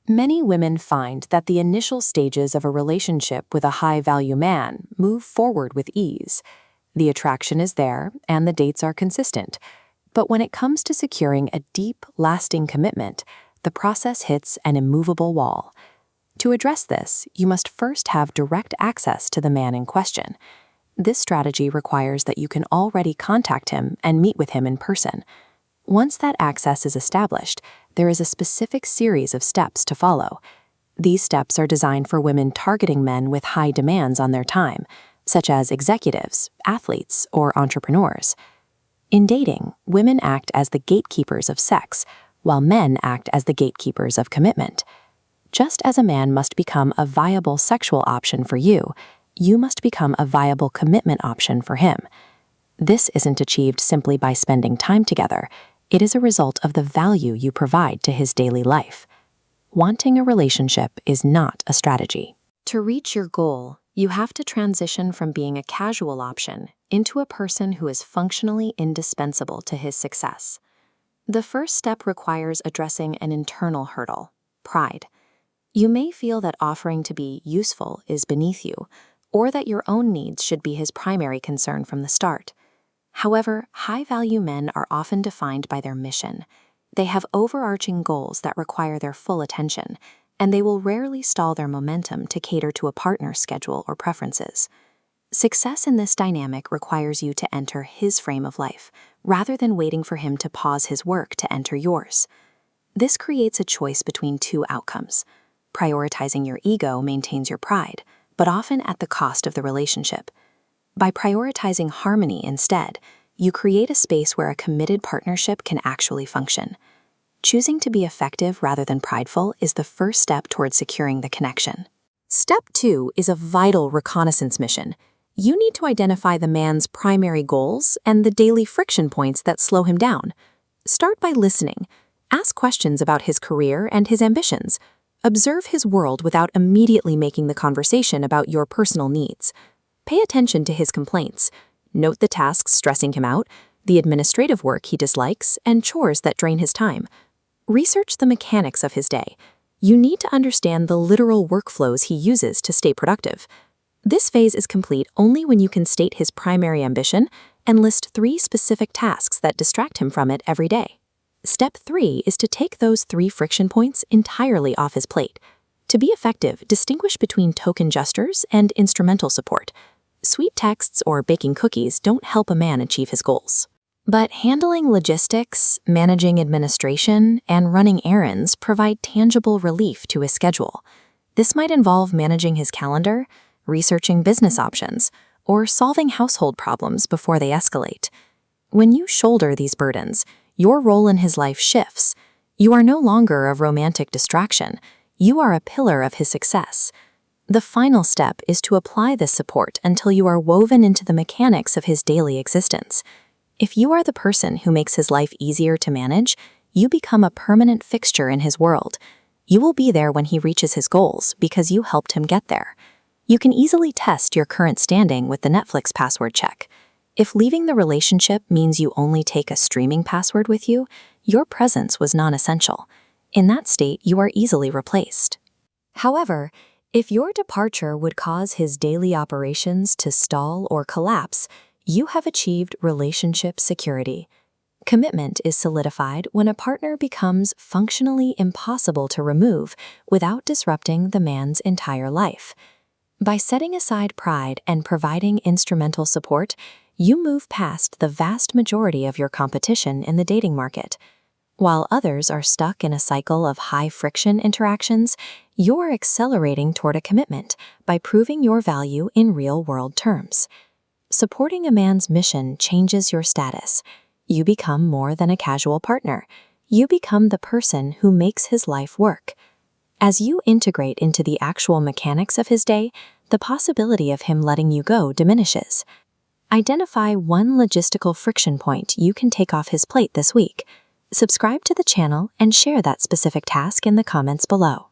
Many women find that the initial stages of a relationship with a high-value man move forward with ease. The attraction is there, and the dates are consistent. But when it comes to securing a deep, lasting commitment, the process hits an immovable wall. To address this, you must first have direct access to the man in question. This strategy requires that you can already contact him and meet with him in person. Once that access is established, there is a specific series of steps to follow. These steps are designed for women targeting men with high demands on their time, such as executives, athletes, or entrepreneurs. In dating, women act as the gatekeepers of sex, while men act as the gatekeepers of commitment. Just as a man must become a viable sexual option for you, you must become a viable commitment option for him. This isn't achieved simply by spending time together. It is a result of the value you provide to his daily life. Wanting a relationship is not a strategy. To reach your goal, you have to transition from being a casual option into a person who is functionally indispensable to his success. The first step requires addressing an internal hurdle: pride. You may feel that offering to be useful is beneath you, or that your own needs should be his primary concern from the start. However, high-value men are often defined by their mission. They have overarching goals that require their full attention, and they will rarely stall their momentum to cater to a partner's schedule or preferences. Success in this dynamic requires you to enter his frame of life, rather than waiting for him to pause his work to enter yours. This creates a choice between two outcomes. Prioritizing your ego maintains your pride, but often at the cost of the relationship. By prioritizing harmony instead, you create a space where a committed partnership can actually function. Choosing to be effective rather than prideful is the first step towards securing the connection. Step 2 is a vital reconnaissance mission. You need to identify the man's primary goals and the daily friction points that slow him down. Start by listening. Ask questions about his career and his ambitions. Observe his world without immediately making the conversation about your personal needs. Pay attention to his complaints. Note the tasks stressing him out, the administrative work he dislikes, and chores that drain his time. Research the mechanics of his day. You need to understand the literal workflows he uses to stay productive. This phase is complete only when you can state his primary ambition and list 3 specific tasks that distract him from it every day. Step 3 is to take those 3 friction points entirely off his plate. To be effective, distinguish between token gestures and instrumental support. Sweet texts or baking cookies don't help a man achieve his goals. But handling logistics, managing administration, and running errands provide tangible relief to his schedule. This might involve managing his calendar, researching business options, or solving household problems before they escalate. When you shoulder these burdens, your role in his life shifts. You are no longer a romantic distraction. You are a pillar of his success. The final step is to apply this support until you are woven into the mechanics of his daily existence. If you are the person who makes his life easier to manage, you become a permanent fixture in his world. You will be there when he reaches his goals because you helped him get there. You can easily test your current standing with the Netflix password check. If leaving the relationship means you only take a streaming password with you, your presence was non-essential. In that state, you are easily replaced. However, if your departure would cause his daily operations to stall or collapse, you have achieved relationship security. Commitment is solidified when a partner becomes functionally impossible to remove without disrupting the man's entire life. By setting aside pride and providing instrumental support, you move past the vast majority of your competition in the dating market. While others are stuck in a cycle of high-friction interactions, you're accelerating toward a commitment by proving your value in real-world terms. Supporting a man's mission changes your status. You become more than a casual partner. You become the person who makes his life work. As you integrate into the actual mechanics of his day, the possibility of him letting you go diminishes. Identify one logistical friction point you can take off his plate this week. Subscribe to the channel and share that specific task in the comments below.